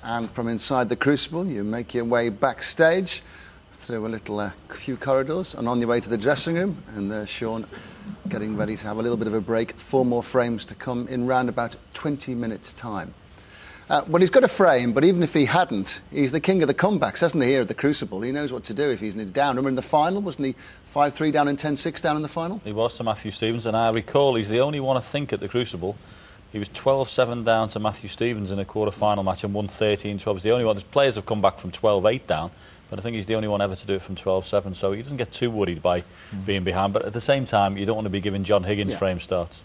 And from inside the Crucible, you make your way backstage through a few corridors and on your way to the dressing room. And there's Shaun getting ready to have a little bit of a break. 4 more frames to come in round about 20 minutes' time. Well, he's got a frame, but even if he hadn't, he's the king of the comebacks, hasn't he, here at the Crucible? He knows what to do if he's down. Remember in the final, wasn't he 5-3 down and 10-6 down in the final? He was to Matthew Stevens, and I recall he's the only one, I think, at the Crucible. He was 12-7 down to Matthew Stevens in a quarter-final match and won 13-12. He's the only one. The players have come back from 12-8 down, but I think he's the only one ever to do it from 12-7, so he doesn't get too worried by being behind. But at the same time, you don't want to be giving John Higgins frame starts.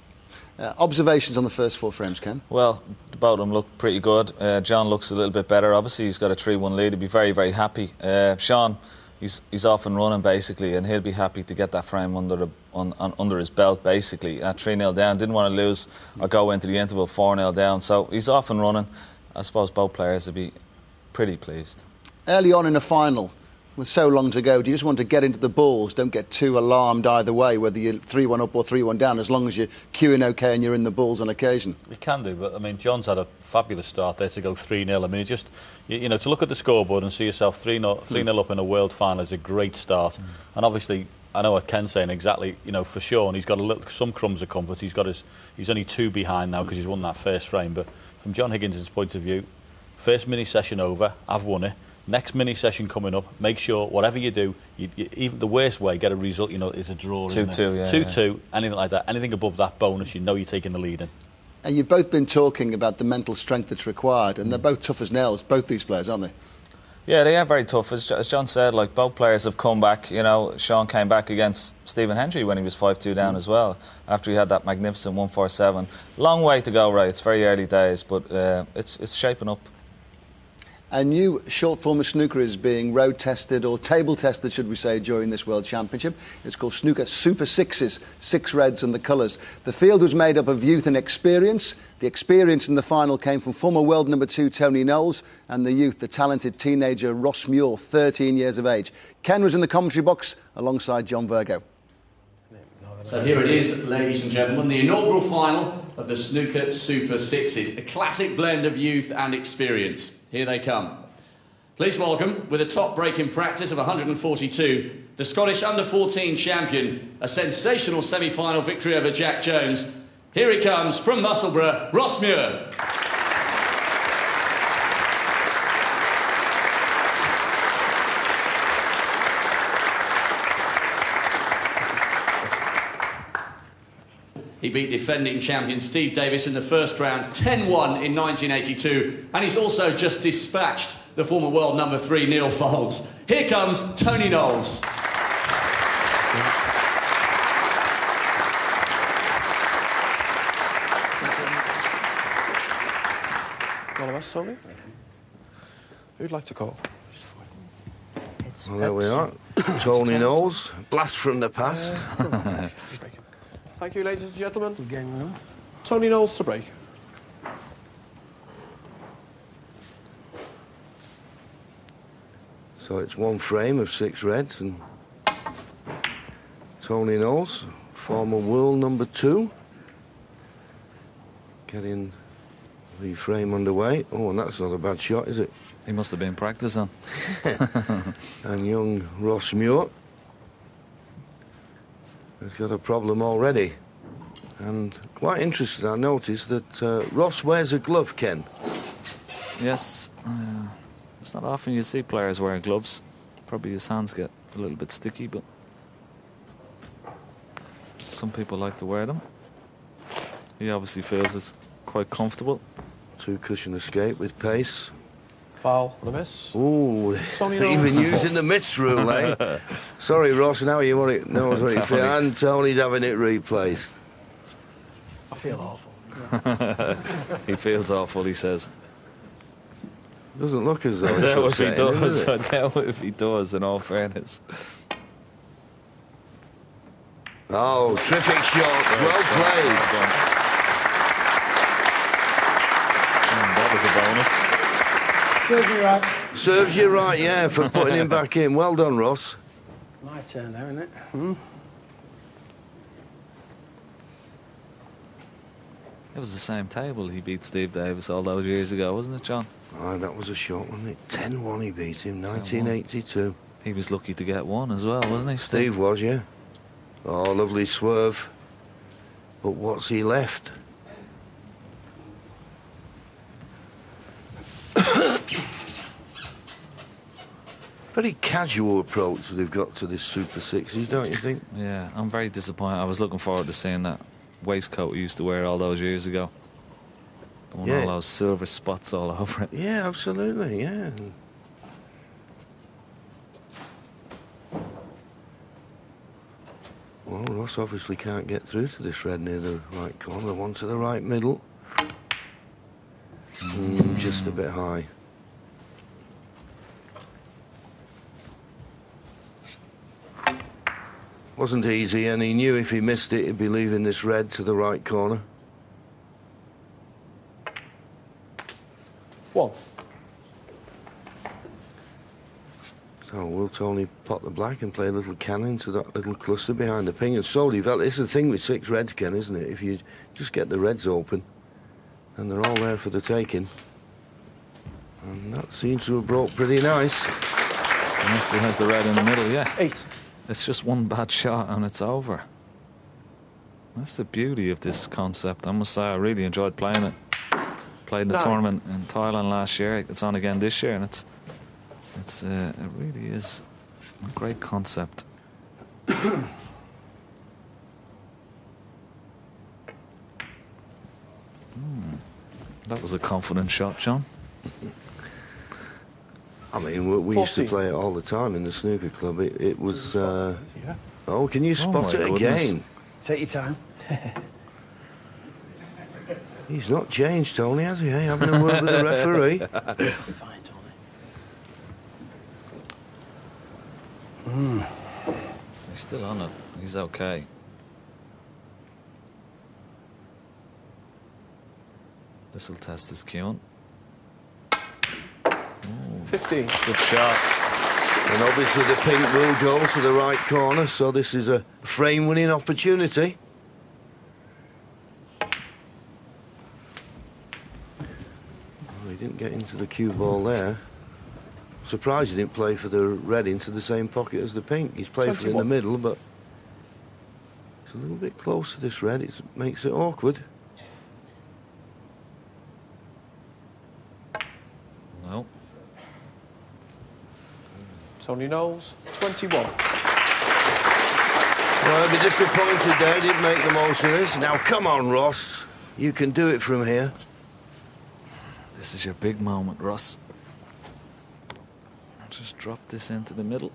Observations on the first 4 frames, Ken? Well, both of them look pretty good. John looks a little bit better. Obviously, he's got a 3-1 lead. He'd be very, very happy. Shaun, he's off and running, basically, and he'll be happy to get that frame under his belt, basically. At 3-0 down, didn't want to lose or go into the interval 4-0 down. So he's off and running. I suppose both players would be pretty pleased. Early on in the final, with so long to go, do you just want to get into the balls? Don't get too alarmed either way, whether you're 3-1 up or 3-1 down, as long as you're queuing OK and you're in the balls on occasion. You can do, but I mean, John's had a fabulous start there to go 3-0. I mean, you know, to look at the scoreboard and see yourself 3-0 up in a world final is a great start. And obviously, I know what Ken's saying exactly. You know, for Shaun, he's got some crumbs of comfort. He's only 2 behind now because he's won that first frame. But from John Higgins' point of view, first mini session over, I've won it. Next mini session coming up, make sure whatever you do, even the worst way, get a result. You know, it's a draw. 2-2, yeah. 2-2, anything like that. Anything above that bonus, you know you're taking the lead in. And you've both been talking about the mental strength that's required, and they're both tough as nails, both these players, aren't they? Yeah, they are very tough. As John said, like, both players have come back. You know, Shaun came back against Stephen Hendry when he was 5-2 down as well, after he had that magnificent 1-4-7. Long way to go, right? It's very early days, but it's shaping up. A new short form of snooker is being road tested, or table tested, should we say, during this World Championship. It's called Snooker Super Sixes, 6 reds and the colours. The field was made up of youth and experience. The experience in the final came from former world number 2 Tony Knowles, and the youth, the talented teenager Ross Muir, 13 years of age. Ken was in the commentary box alongside John Virgo. So here it is, ladies and gentlemen, the inaugural final of the Snooker Super Sixes, a classic blend of youth and experience. Here they come. Please welcome, with a top break in practice of 142, the Scottish under-14 champion, a sensational semi-final victory over Jack Jones. Here he comes from Musselburgh, Ross Muir. He beat defending champion Steve Davis in the first round, 10-1 in 1982, and he's also just dispatched the former world number 3 Neil Foulds. Here comes Tony Knowles. All of us, Tony? Who'd like to call? Well, there we are. Tony Knowles, blast from the past. Thank you, ladies and gentlemen. Tony Knowles to break. So it's 1 frame of 6 reds, and Tony Knowles, former world number 2, getting the frame underway. Oh, and that's not a bad shot, is it? He must have been practicing. And young Ross Muir has got a problem already. And quite interesting, I noticed that Ross wears a glove, Ken. Yes. It's not often you see players wearing gloves. Probably his hands get a little bit sticky, but some people like to wear them. He obviously feels it's quite comfortable. 2 cushion escape with pace. Foul and a miss. Ooh, even using the miss rule, eh? Sorry, Ross, now you want it. Knows what you feel. And Tony's having it replaced. I feel awful. He feels awful, he says. Doesn't look as though I doubt if he upsetting, does. I doubt if he does, in all fairness. Oh, terrific shot. Well played. That was a bonus. Serves me right. Serves you right, yeah, for putting him back in. Well done, Ross. My turn now, isn't it? It was the same table he beat Steve Davis all those years ago, wasn't it, John? Oh, that was a short one, wasn't it? 10-1 he beat him, 1982. He was lucky to get one as well, wasn't he, Steve was, yeah. Oh, lovely swerve. But what's he left? Very casual approach they've got to this Super Sixes, don't you think? Yeah, I'm very disappointed. I was looking forward to seeing that waistcoat he used to wear all those years ago. The one with all those silver spots all over it. Yeah, absolutely, yeah. Well, Ross obviously can't get through to this red near the right corner. The one to the right middle. Just a bit high. Wasn't easy, and he knew if he missed it, he'd be leaving this red to the right corner. 1. So will Tony pot the black and play a little cannon to that little cluster behind the ping and so develop. This is the thing with 6 reds, Ken, isn't it? If you just get the reds open, and they're all there for the taking. And that seems to have brought pretty nice. Unless he has the red in the middle, yeah. 8. It's just one bad shot and it's over. That's the beauty of this concept. I must say, I really enjoyed playing it. Played in the tournament in Thailand last year. It's on again this year, and it really is a great concept. That was a confident shot, John. I mean, we used to play it all the time in the snooker club. It was... Yeah. Oh, can you spot it again? Take your time. He's not changed, Tony, has he? Having a word with the referee. Fine, Tony. He's still on it. He's okay. This will test his cueing. 15. Good shot. And obviously the pink will go to the right corner, so this is a frame-winning opportunity. Well, he didn't get into the cue ball there. Surprised he didn't play for the red into the same pocket as the pink. He's played 21. For it in the middle, but it's a little bit close to this red. It makes it awkward. No. Tony Knowles, 21. Well, I'll be disappointed there. Didn't make the most of this. Now, come on, Ross. You can do it from here. This is your big moment, Ross. Just drop this into the middle.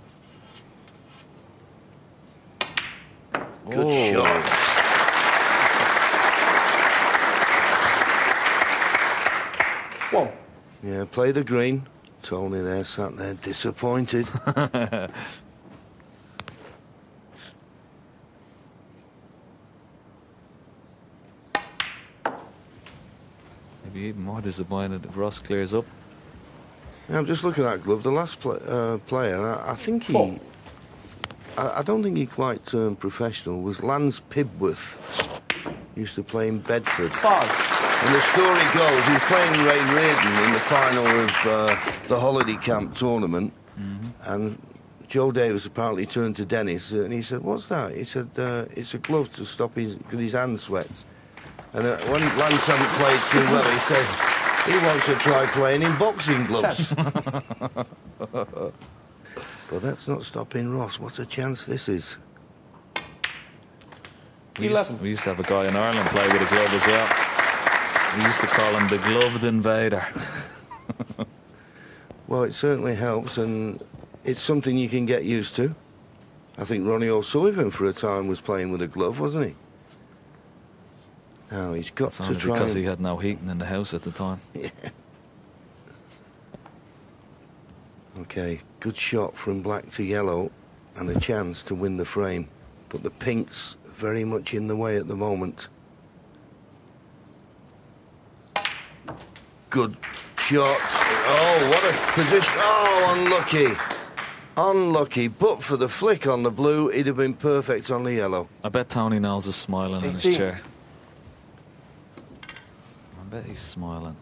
Good shot. One. Yeah, play the green. Tony there, sat there, disappointed. Maybe even more disappointed if Ross clears up. Yeah, I'm just looking at that glove. The last player, I think he... I don't think he quite turned professional, was Lance Pibworth. He used to play in Bedford. 5. And the story goes, he was playing Ray Reardon in the final of the Holiday Camp tournament. And Joe Davis apparently turned to Dennis and he said, "What's that?" He said, "It's a glove to stop his hand sweats." And when Lance hadn't played too well, he said he wants to try playing in boxing gloves. But that's not stopping Ross. What a chance this is. We used to have a guy in Ireland play with a glove as well. We used to call him the gloved invader. Well, it certainly helps, and it's something you can get used to. I think Ronnie O'Sullivan for a time was playing with a glove, wasn't he? Now he's got to try because he had no heating in the house at the time. Yeah. Okay, good shot from black to yellow and a chance to win the frame. But the pink's very much in the way at the moment. Good shot. Oh, what a position. Oh, unlucky. Unlucky. But for the flick on the blue, it'd have been perfect on the yellow. I bet Tony Knowles is smiling 18. in his chair. bet he's smiling.